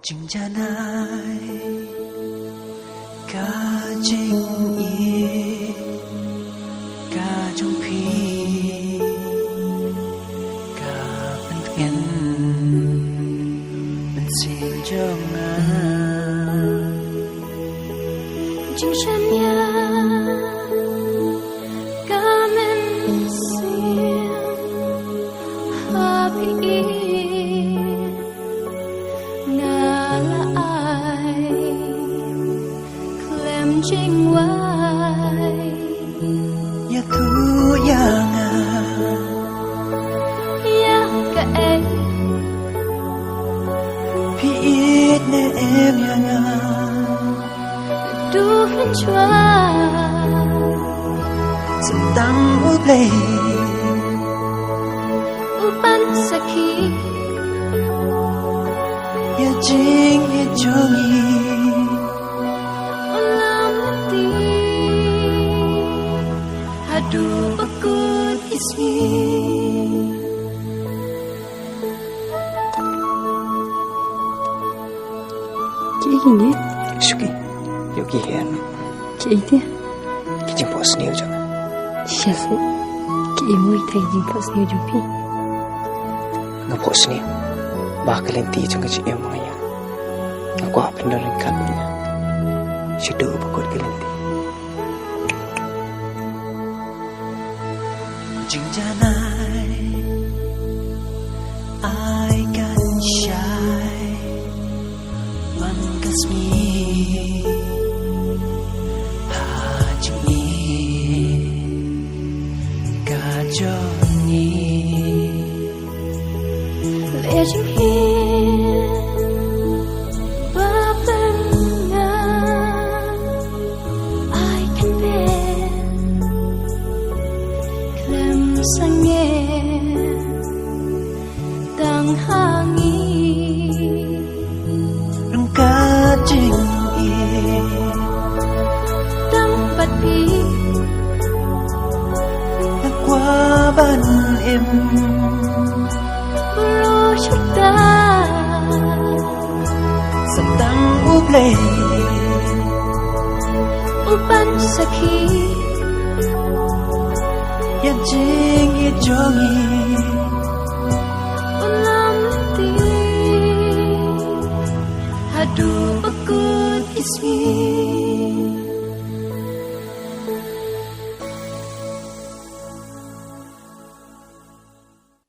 Chừng cha nai ca chinh y ca trong phi ca bên ngân bên xin cho ngà chừng cha nya ca men sim happy chinh hoài ya thu ya nga ya ka em phi ít ne em ya nga du hin chua sum tam u play u ban sakhi ya jing ya jongi Aduh bakut ismi Kiki ini Suki Yogi hen Kiki Kijing pos niyo jangan Siapa Kiki mau itai jingkos ni jupi Nga pos niyo Bakalan ti jangan si em maya Aku apa ndolan kalunya Sido bakut kalanti Chừng cha nai I can shine One kasmi Ha chừng ni Ka cho ni lệ chừng hiên ba bên ngang I can bear klem sang nghe đang hangi Rung ka ching ye đang bật đi Qua ban em bro chút ta Sam tam u play u ban sakhi ya jing ya jongi ulam ti aduh bakut ismi